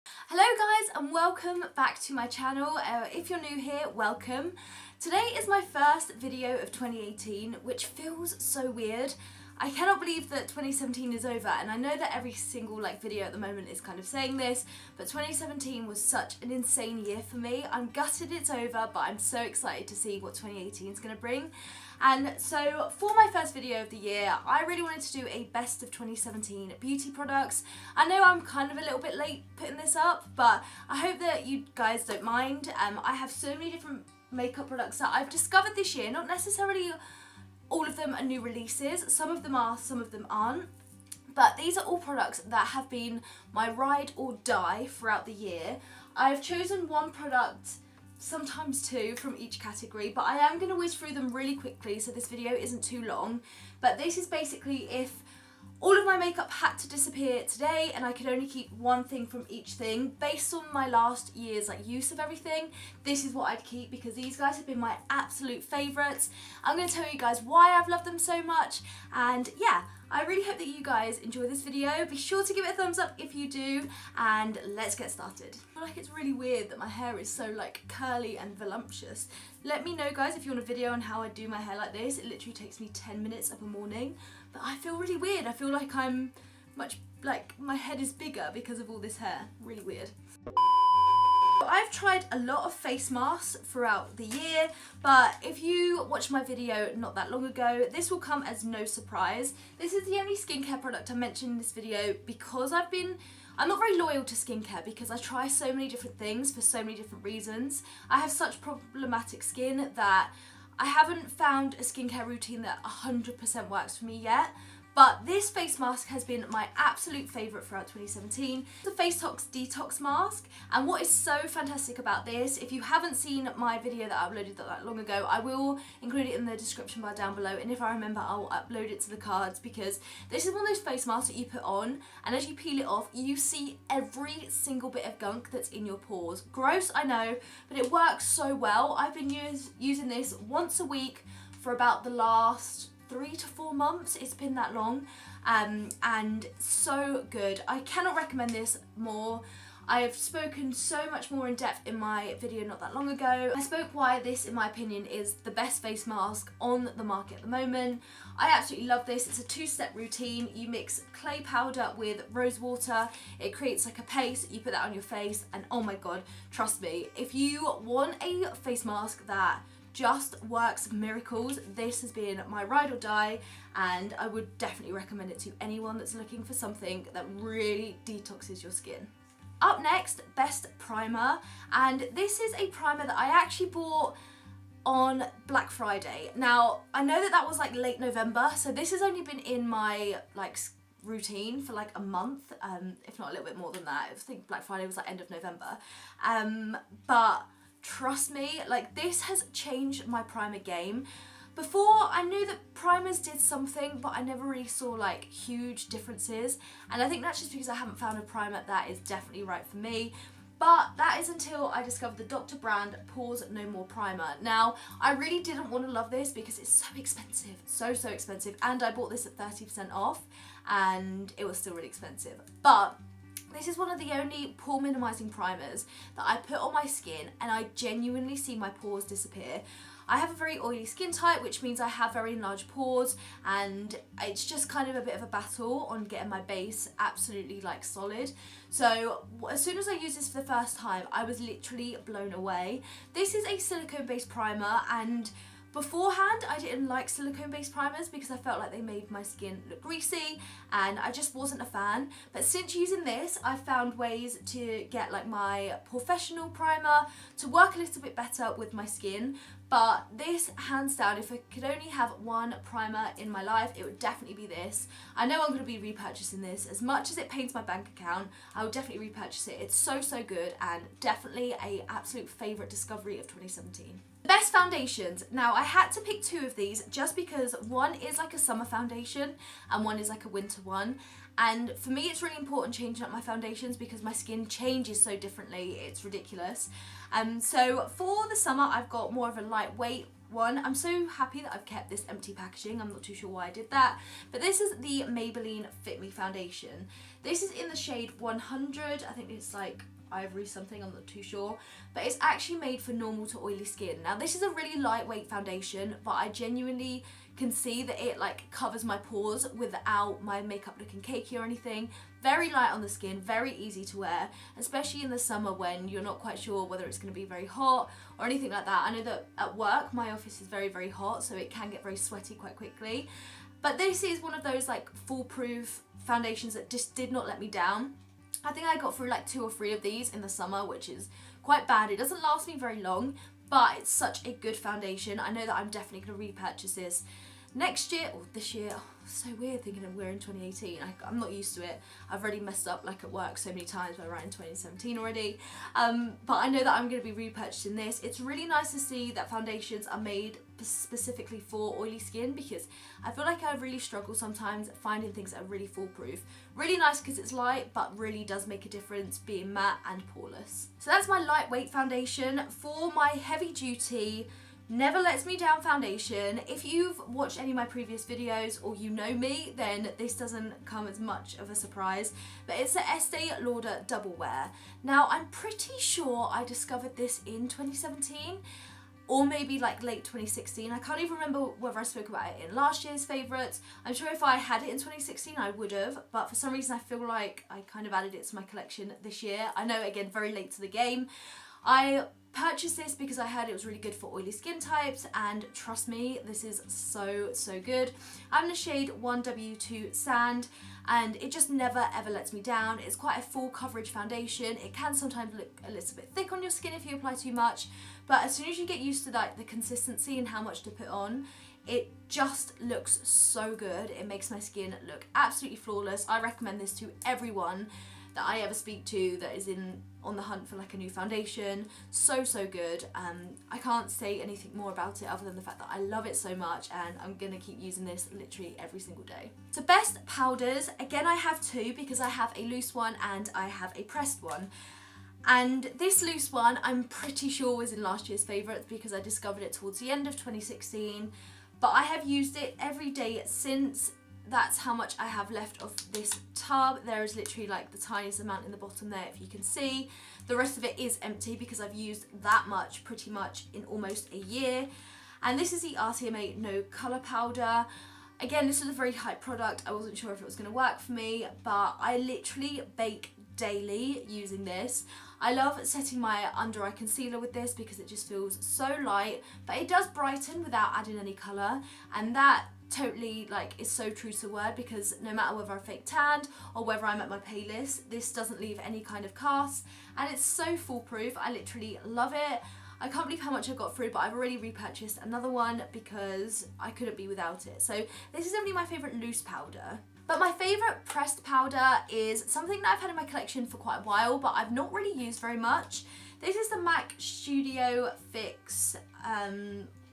Hello guys and welcome back to my channel. If you're new here, welcome. Today is my first video of 2018, which feels so weird. I cannot believe that 2017 is over, and I know that every single video at the moment is kind of saying this, but 2017 was such an insane year for me. I'm gutted it's over, but I'm so excited to see what 2018 is going to bring. And so for my first video of the year, I really wanted to do a best of 2017 beauty products. I know I'm kind of a little bit late putting this up, but I hope that you guys don't mind. I have so many different makeup products that I've discovered this year, not necessarily all of them are new releases, some of them are, some of them aren't. But these are all products that have been my ride or die throughout the year. I've chosen one product, sometimes two, from each category, but I am going to whiz through them really quickly so this video isn't too long. But this is basically if all of my makeup had to disappear today and I could only keep one thing from each thing. Based on my last year's use of everything, this is what I'd keep because these guys have been my absolute favourites. I'm going to tell you guys why I've loved them so much, and yeah, I really hope that you guys enjoy this video. Be sure to give it a thumbs up if you do, and let's get started. I feel like it's really weird that my hair is so curly and voluptuous. Let me know guys if you want a video on how I do my hair like this. It literally takes me 10 minutes of a morning, but I feel really weird. I feel like I'm my head is bigger because of all this hair. Really weird. I've tried a lot of face masks throughout the year, but if you watched my video not that long ago, this will come as no surprise. This is the only skincare product I mentioned in this video because I'm not very loyal to skincare because I try so many different things for so many different reasons. I have such problematic skin that I haven't found a skincare routine that 100% works for me yet. But this face mask has been my absolute favourite throughout 2017. The Face Tox Detox Mask, and what is so fantastic about this, if you haven't seen my video that I uploaded that long ago, I will include it in the description bar down below, and if I remember I'll upload it to the cards, because this is one of those face masks that you put on and as you peel it off you see every single bit of gunk that's in your pores. Gross, I know, but it works so well. I've been using this once a week for about the last 3 to 4 months. It's been that long, and so good. I cannot recommend this more. I have spoken so much more in depth in my video not that long ago. I spoke why this, in my opinion, is the best face mask on the market at the moment. I absolutely love this. It's a 2-step routine. You mix clay powder with rose water. It creates a paste. You put that on your face, and oh my god, trust me, if you want a face mask that just works miracles, this has been my ride or die, and I would definitely recommend it to anyone that's looking for something that really detoxes your skin. Up next, best primer, and this is a primer that I actually bought on Black Friday. Now I know that was late November, so this has only been in my routine for a month, if not a little bit more than that. I think Black Friday was end of November, but trust me, this has changed my primer game. Before, I knew that primers did something, but I never really saw huge differences, and I think that's just because I haven't found a primer that is definitely right for me. But that is until I discovered the Dr. Brand Pores No More Primer. Now, I really didn't want to love this because it's so expensive, so expensive, and I bought this at 30% off, and it was still really expensive. But this is one of the only pore minimizing primers that I put on my skin and I genuinely see my pores disappear. I have a very oily skin type, which means I have very large pores, and it's just kind of a bit of a battle on getting my base absolutely solid. So as soon as I used this for the first time, I was literally blown away. This is a silicone based primer, and beforehand, I didn't like silicone-based primers because I felt like they made my skin look greasy and I just wasn't a fan. But since using this, I've found ways to get my professional primer to work a little bit better with my skin. But this, hands down, if I could only have one primer in my life, it would definitely be this. I know I'm going to be repurchasing this. As much as it pains my bank account, I will definitely repurchase it. It's so good, and definitely a absolute favourite discovery of 2017. Best foundations. Now I had to pick two of these just because one is a summer foundation and one is a winter one, and for me it's really important changing up my foundations because my skin changes so differently, it's ridiculous. So for the summer I've got more of a lightweight one. I'm so happy that I've kept this empty packaging. I'm not too sure why I did that. But this is the Maybelline Fit Me foundation. This is in the shade 100. I think it's like ivory something, I'm not too sure, but it's actually made for normal to oily skin. Now this is a really lightweight foundation, but I genuinely can see that it like covers my pores without my makeup looking cakey or anything. Very light on the skin, very easy to wear, especially in the summer when you're not quite sure whether it's going to be very hot or anything like that. I know that at work my office is very hot, so it can get very sweaty quite quickly, but this is one of those like foolproof foundations that just did not let me down. I think I got through like 2 or 3 of these in the summer, which is quite bad. It doesn't last me very long, but it's such a good foundation. I know that I'm definitely going to repurchase this next year or this year. Oh, so weird thinking of we're in 2018. I'm not used to it. I've already messed up like at work so many times by writing 2017 already. But I know that I'm going to be repurchasing this. It's really nice to see that foundations are made specifically for oily skin, because I feel like I really struggle sometimes finding things that are really foolproof. Really nice because it's light, but really does make a difference being matte and poreless. So that's my lightweight foundation. For my heavy duty, never lets me down foundation. If you've watched any of my previous videos or you know me, then this doesn't come as much of a surprise, but it's the Estee Lauder Double Wear. Now I'm pretty sure I discovered this in 2017 or maybe like late 2016. I can't even remember whether I spoke about it in last year's favourites. I'm sure if I had it in 2016 I would have, but for some reason I feel like I kind of added it to my collection this year. I know, again, very late to the game. I purchased this because I heard it was really good for oily skin types, and trust me, this is so good. I'm in the shade 1W2 Sand, and it just never ever lets me down. It's quite a full coverage foundation. It can sometimes look a little bit thick on your skin if you apply too much, but as soon as you get used to like the consistency and how much to put on, it just looks so good. It makes my skin look absolutely flawless. I recommend this to everyone that I ever speak to that is on the hunt for like a new foundation. So good. I can't say anything more about it other than the fact that I love it so much, and I'm gonna keep using this literally every single day. So best powders, again I have 2 because I have a loose one and I have a pressed one. And this loose one I'm pretty sure was in last year's favourites because I discovered it towards the end of 2016, but I have used it every day since. That's how much I have left of this tub. There is literally like the tiniest amount in the bottom there, if you can see. The rest of it is empty because I've used that much pretty much in almost a year. And this is the RTMA No Colour Powder. Again, this is a very hype product. I wasn't sure if it was going to work for me, but I literally bake daily using this. I love setting my under eye concealer with this because it just feels so light, but it does brighten without adding any colour, and that totally like is so true to word, because no matter whether I fake tanned or whether I'm at my palest, this doesn't leave any kind of cast, and it's so foolproof. I literally love it. I can't believe how much I got through, but I've already repurchased another one because I couldn't be without it. So this is definitely my favourite loose powder. But my favourite pressed powder is something that I've had in my collection for quite a while, but I've not really used very much. This is the MAC Studio Fix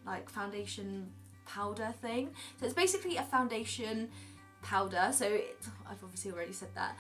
like foundation powder thing. So it's basically a foundation powder, so I've obviously already said that.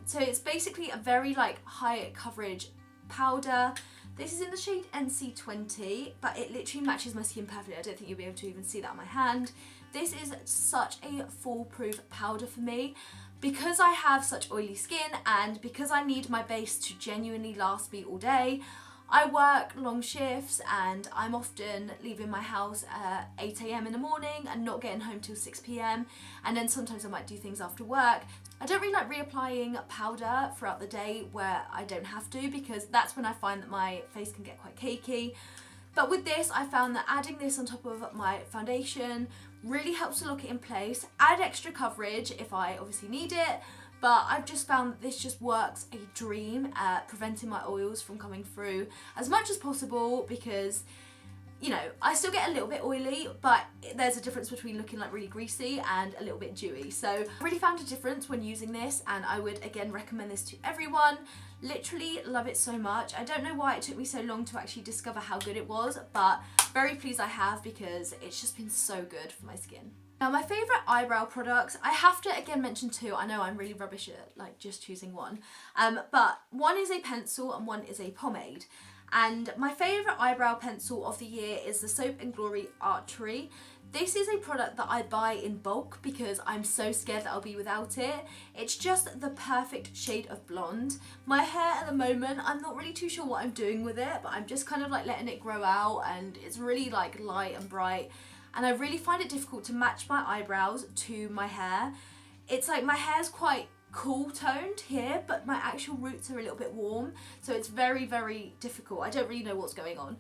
So it's basically a very like high coverage powder. This is in the shade NC20, but it literally matches my skin perfectly. I don't think you'll be able to even see that on my hand. This is such a foolproof powder for me. Because I have such oily skin and because I need my base to genuinely last me all day, I work long shifts and I'm often leaving my house at 8 AM in the morning and not getting home till 6 PM, and then sometimes I might do things after work. I don't really like reapplying powder throughout the day where I don't have to, because that's when I find that my face can get quite cakey. But with this, I found that adding this on top of my foundation really helps to lock it in place, add extra coverage if I obviously need it, but I've just found that this just works a dream at preventing my oils from coming through as much as possible, because, you know, I still get a little bit oily, but there's a difference between looking like really greasy and a little bit dewy. So I really found a difference when using this, and I would again recommend this to everyone. Literally love it so much. I don't know why it took me so long to actually discover how good it was, but very pleased I have, because it's just been so good for my skin. Now my favourite eyebrow products, I have to again mention 2. I know I'm really rubbish at like just choosing one, but one is a pencil and one is a pomade. And my favourite eyebrow pencil of the year is the Soap & Glory Archery. This is a product that I buy in bulk because I'm so scared that I'll be without it. It's just the perfect shade of blonde. My hair at the moment, I'm not really too sure what I'm doing with it, but I'm just kind of like letting it grow out, and it's really like light and bright. And I really find it difficult to match my eyebrows to my hair. It's like my hair's quite cool toned here, but my actual roots are a little bit warm, so it's very, very difficult. I don't really know what's going on.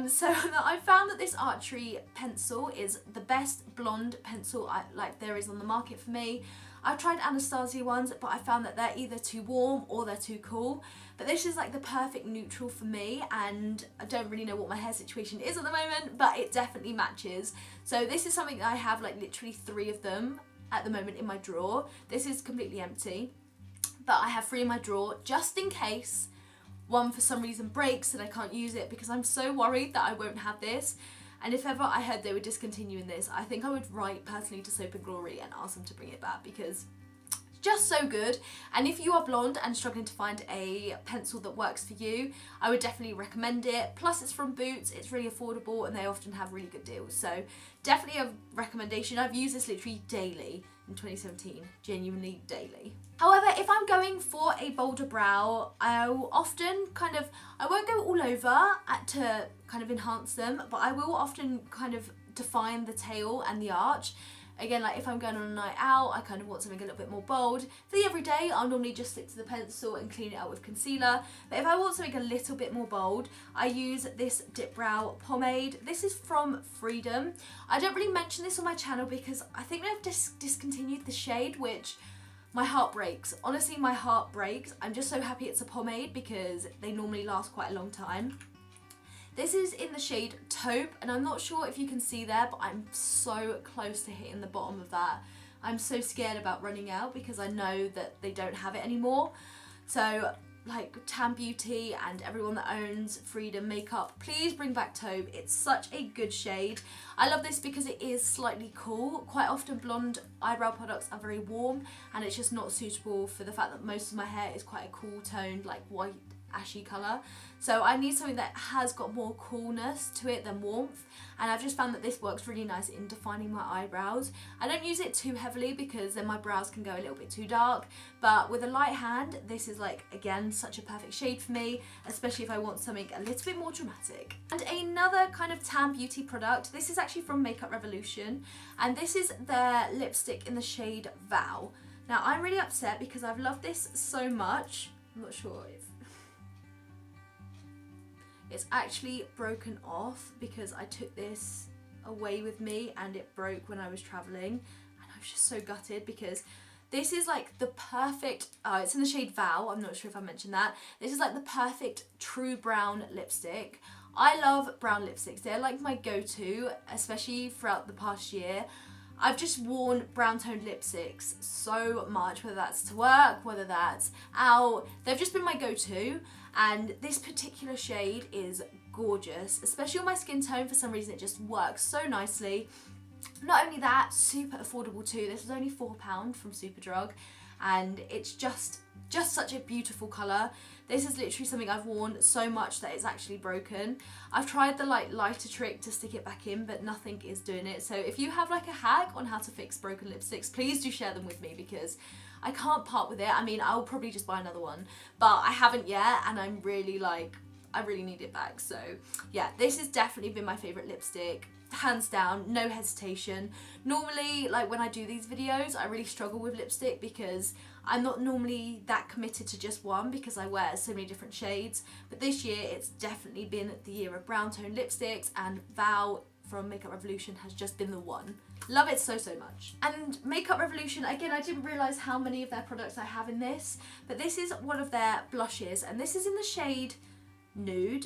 So I found that this Archery pencil is the best blonde pencil there is on the market for me. I've tried Anastasia ones, but I found that they're either too warm or they're too cool. But this is like the perfect neutral for me, and I don't really know what my hair situation is at the moment, but it definitely matches. So this is something that I have like literally 3 of them at the moment in my drawer. This is completely empty, but I have 3 in my drawer just in case one for some reason breaks and I can't use it, because I'm so worried that I won't have this. And if ever I heard they were discontinuing this, I think I would write personally to Soap & Glory and ask them to bring it back, because it's just so good. And if you are blonde and struggling to find a pencil that works for you, I would definitely recommend it. Plus it's from Boots, it's really affordable, and they often have really good deals. So definitely a recommendation. I've used this literally daily in 2017, genuinely daily. However, if I'm going for a bolder brow, I'll often I won't go all over to kind of enhance them, but I will often kind of define the tail and the arch. Again, like if I'm going on a night out, I kind of want something a little bit more bold. For the everyday, I'll normally just stick to the pencil and clean it out with concealer. But if I want something a little bit more bold, I use this Dip Brow pomade. This is from Freedom. I don't really mention this on my channel because I think they've discontinued the shade, which my heart breaks. Honestly, my heart breaks. I'm just so happy it's a pomade because they normally last quite a long time. This is in the shade Taupe, and I'm not sure if you can see there, but I'm so close to hitting the bottom of that. I'm so scared about running out because I know that they don't have it anymore. So like Tan Beauty and everyone that owns Freedom makeup, please bring back Taupe. It's such a good shade. I love this because it is slightly cool. Quite often blonde eyebrow products are very warm, and it's just not suitable for the fact that most of my hair is quite a cool toned, like white ashy colour. So I need something that has got more coolness to it than warmth, and I've just found that this works really nice in defining my eyebrows. I don't use it too heavily because then my brows can go a little bit too dark, but with a light hand, this is like, again, such a perfect shade for me, especially if I want something a little bit more dramatic. And another kind of Tan Beauty product, this is actually from Makeup Revolution, and this is their lipstick in the shade Vow. Now I'm really upset because I've loved this so much. I'm not sure if it's actually broken off because I took this away with me and it broke when I was traveling, and I was just so gutted because this is like the perfect, it's in the shade Vow, I'm not sure if I mentioned that. This is like the perfect true brown lipstick. I love brown lipsticks, they're like my go-to, especially throughout the past year. I've just worn brown toned lipsticks so much, whether that's to work, whether that's out. They've just been my go-to, and this particular shade is gorgeous, especially on my skin tone. For some reason it just works so nicely. Not only that, super affordable too. This was only £4 from Superdrug, and it's just such a beautiful colour. This is literally something I've worn so much that it's actually broken. I've tried the lighter trick to stick it back in, but nothing is doing it. So if you have like a hack on how to fix broken lipsticks, please do share them with me because I can't part with it. I mean, I'll probably just buy another one, but I haven't yet, and I'm really I really need it back. So yeah, this has definitely been my favourite lipstick. Hands down, no hesitation. Normally, like when I do these videos, I really struggle with lipstick because I'm not normally that committed to just one because I wear so many different shades. But this year, it's definitely been the year of brown tone lipsticks, and Vow from Makeup Revolution has just been the one. Love it so, so much. And Makeup Revolution, again, I didn't realise how many of their products I have in this, but this is one of their blushes, and this is in the shade Nude.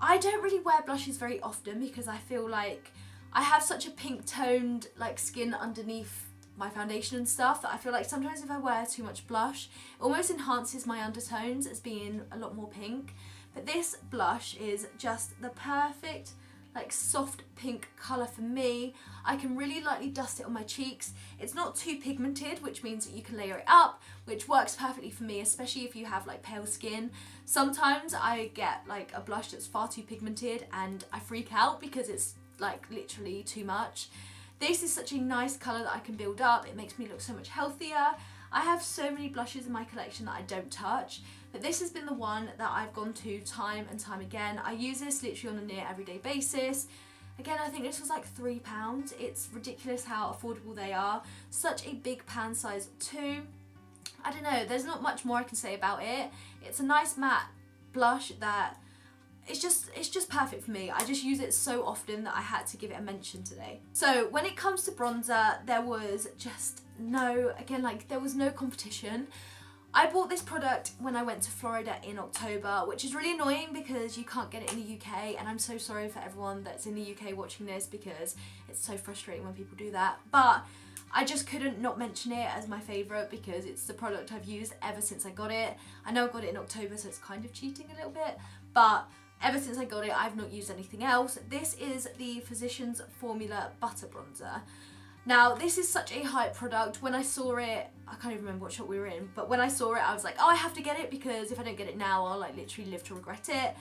I don't really wear blushes very often because I feel like I have such a pink toned like skin underneath my foundation and stuff that I feel like sometimes if I wear too much blush, it almost enhances my undertones as being a lot more pink. But this blush is just the perfect like soft pink colour for me. I can really lightly dust it on my cheeks. It's not too pigmented, which means that you can layer it up, which works perfectly for me, especially if you have like pale skin. Sometimes I get like a blush that's far too pigmented and I freak out because it's like literally too much. This is such a nice colour that I can build up. It makes me look so much healthier. I have so many blushes in my collection that I don't touch, but this has been the one that I've gone to time and time again. I use this literally on a near everyday basis. Again, I think this was like £3. It's ridiculous how affordable they are. Such a big pan size too. I don't know, there's not much more I can say about it. It's a nice matte blush that it's just perfect for me. I just use it so often that I had to give it a mention today. So when it comes to bronzer, there was just no competition. I bought this product when I went to Florida in October, which is really annoying because you can't get it in the UK, and I'm so sorry for everyone that's in the UK watching this because it's so frustrating when people do that. But I just couldn't not mention it as my favourite because it's the product I've used ever since I got it. I know I got it in October, so it's kind of cheating a little bit, but ever since I got it, I've not used anything else. This is the Physicians Formula Butter Bronzer. Now, this is such a hype product. When I saw it, I can't even remember what shop we were in, but when I saw it, I was like, oh, I have to get it because if I don't get it now, I'll like literally live to regret it.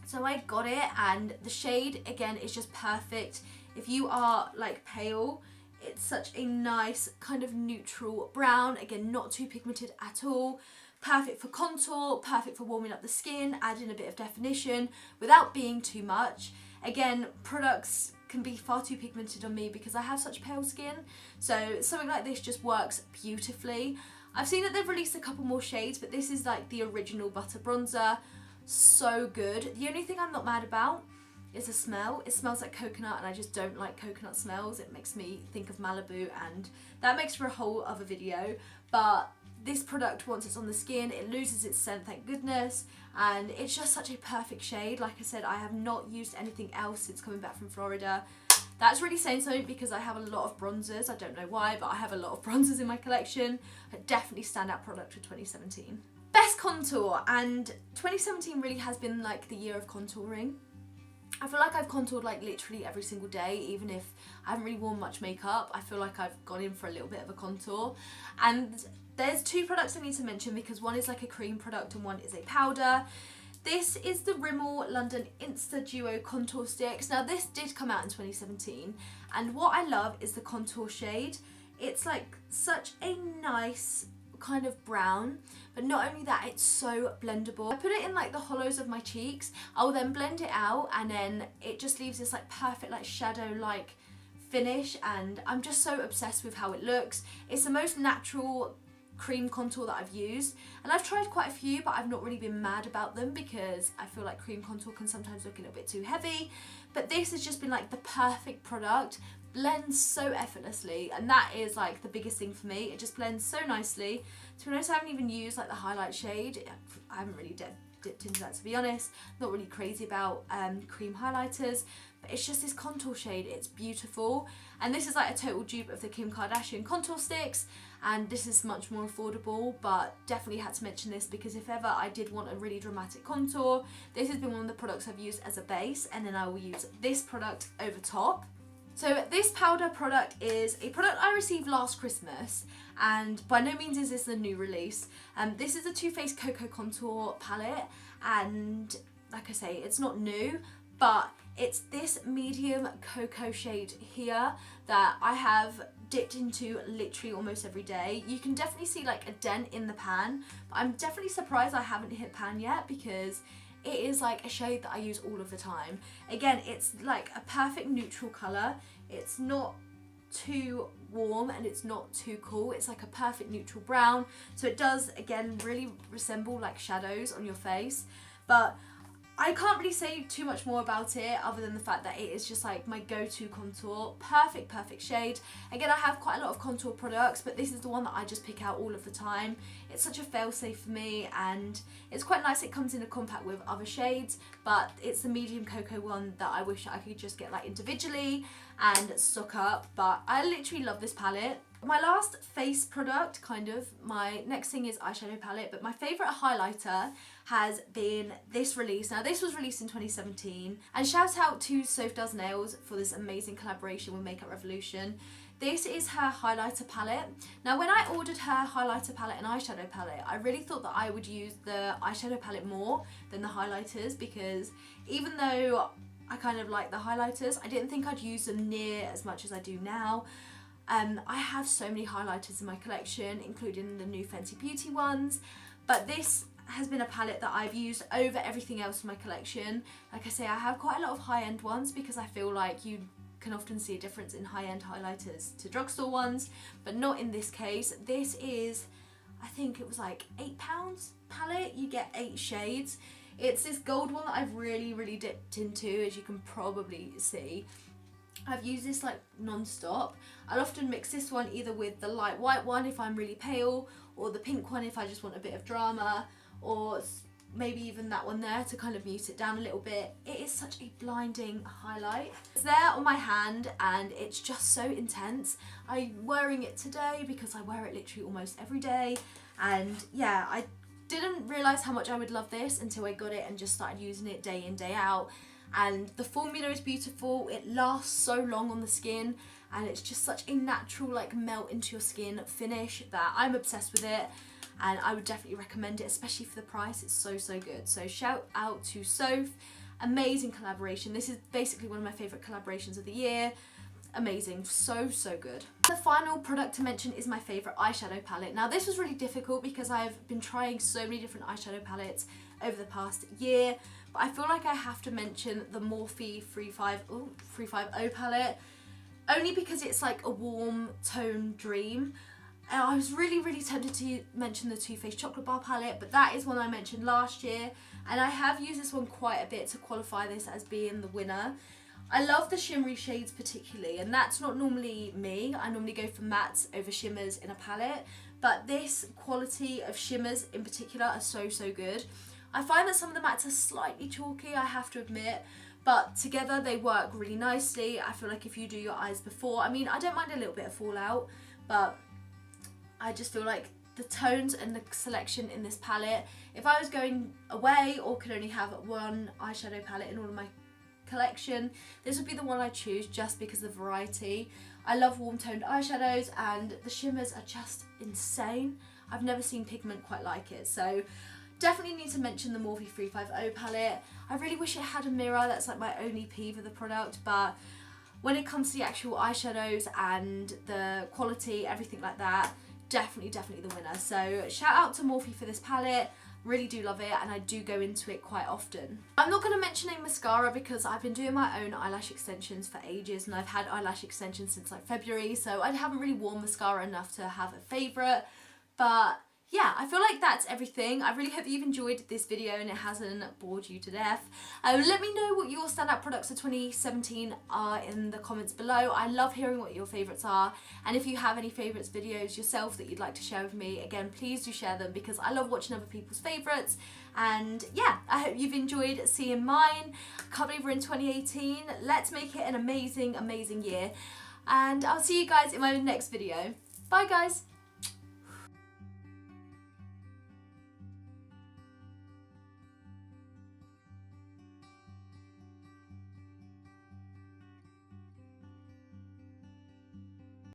So I got it, and the shade, again, is just perfect. If you are like pale, it's such a nice kind of neutral brown. Again, not too pigmented at all. Perfect for contour, perfect for warming up the skin, adding a bit of definition without being too much. Again, products can be far too pigmented on me because I have such pale skin, so something like this just works beautifully. I've seen that they've released a couple more shades, but this is like the original butter bronzer. So good. The only thing I'm not mad about is the smell. It smells like coconut, and I just don't like coconut smells. It makes me think of Malibu, and that makes for a whole other video. But this product, once it's on the skin, it loses its scent, thank goodness, and it's just such a perfect shade. Like I said, I have not used anything else since coming back from Florida. That's really saying something because I have a lot of bronzers. I don't know why, but I have a lot of bronzers in my collection. A definitely standout product for 2017. Best contour, and 2017 really has been like the year of contouring. I feel like I've contoured like literally every single day, even if I haven't really worn much makeup. I feel like I've gone in for a little bit of a contour. And there's two products I need to mention because one is like a cream product and one is a powder. This is the Rimmel London Insta Duo Contour Sticks. Now this did come out in 2017, and what I love is the contour shade. It's like such a nice kind of brown, but not only that, it's so blendable. I put it in like the hollows of my cheeks. I'll then blend it out, and then it just leaves this like perfect like shadow like finish, and I'm just so obsessed with how it looks. It's the most natural cream contour that I've used, and I've tried quite a few, but I've not really been mad about them because I feel like cream contour can sometimes look a little bit too heavy, but this has just been like the perfect product. Blends so effortlessly, and that is like the biggest thing for me. It just blends so nicely. To be honest, I haven't even used like the highlight shade. I haven't really dipped into that, to be honest. Not really crazy about cream highlighters, but it's just this contour shade. It's beautiful, and this is like a total dupe of the Kim Kardashian contour sticks, and this is much more affordable, but definitely had to mention this because if ever I did want a really dramatic contour, this has been one of the products I've used as a base, and then I will use this product over top. So this powder product is a product I received last Christmas, and by no means is this a new release. This is a Too Faced Cocoa Contour palette, and like I say, it's not new, but it's this medium cocoa shade here that I have dipped into literally almost every day. You can definitely see like a dent in the pan, but I'm definitely surprised I haven't hit pan yet because it is like a shade that I use all of the time. Again, it's like a perfect neutral colour. It's not too warm and it's not too cool. It's like a perfect neutral brown. So it does, again, really resemble like shadows on your face. But I can't really say too much more about it other than the fact that it is just like my go-to contour. Perfect shade. Again, I have quite a lot of contour products, but this is the one that I just pick out all of the time. It's such a fail-safe for me, and it's quite nice. It comes in a compact with other shades, but it's the medium cocoa one that I wish I could just get like individually and stock up. But I literally love this palette. My last face product, my next thing is eyeshadow palette, but my favourite highlighter has been this release. Now this was released in 2017, and shout out to Soph Does Nails for this amazing collaboration with Makeup Revolution. This is her highlighter palette. Now when I ordered her highlighter palette and eyeshadow palette, I really thought that I would use the eyeshadow palette more than the highlighters, because even though I kind of like the highlighters, I didn't think I'd use them near as much as I do now. I have so many highlighters in my collection, including the new Fenty Beauty ones, but this has been a palette that I've used over everything else in my collection. Like I say, I have quite a lot of high-end ones because I feel like you can often see a difference in high-end highlighters to drugstore ones, but not in this case. This is, I think it was like £8 palette. You get 8 shades. It's this gold one that I've really dipped into, as you can probably see. I've used this like non-stop. I'll often mix this one either with the light white one if I'm really pale, or the pink one if I just want a bit of drama, or maybe even that one there to kind of mute it down a little bit. It is such a blinding highlight. It's there on my hand and it's just so intense. I'm wearing it today because I wear it literally almost every day, and yeah, I didn't realise how much I would love this until I got it and just started using it day in, day out. And the formula is beautiful, it lasts so long on the skin, and it's just such a natural like melt into your skin finish that I'm obsessed with it, and I would definitely recommend it, especially for the price. It's so good. So shout out to Soph, amazing collaboration. This is basically one of my favourite collaborations of the year. Amazing, so good. The final product to mention is my favourite eyeshadow palette. Now this was really difficult because I've been trying so many different eyeshadow palettes over the past year, but I feel like I have to mention the Morphe 350 palette, only because it's like a warm tone dream. And I was really tempted to mention the Too Faced Chocolate Bar palette, but that is one I mentioned last year, and I have used this one quite a bit to qualify this as being the winner. I love the shimmery shades particularly, and that's not normally me. I normally go for mattes over shimmers in a palette, but this quality of shimmers in particular are so good. I find that some of the mattes are slightly chalky, I have to admit, but together they work really nicely. I feel like if you do your eyes before, I mean, I don't mind a little bit of fallout, but I just feel like the tones and the selection in this palette, if I was going away or could only have one eyeshadow palette in all of my collection, this would be the one I choose just because of the variety. I love warm toned eyeshadows and the shimmers are just insane. I've never seen pigment quite like it, so definitely need to mention the Morphe 350 palette. I really wish it had a mirror. That's like my only peeve of the product, but when it comes to the actual eyeshadows and the quality, everything like that, definitely the winner. So shout out to Morphe for this palette. Really do love it, and I do go into it quite often. I'm not going to mention a mascara because I've been doing my own eyelash extensions for ages, and I've had eyelash extensions since like February, so I haven't really worn mascara enough to have a favourite. But yeah, I feel like that's everything. I really hope that you've enjoyed this video and it hasn't bored you to death. Let me know what your standout products of 2017 are in the comments below. I love hearing what your favourites are, and if you have any favourites videos yourself that you'd like to share with me, again, please do share them because I love watching other people's favourites. And yeah, I hope you've enjoyed seeing mine. I can't believe we're in 2018. Let's make it an amazing year, and I'll see you guys in my next video. Bye guys!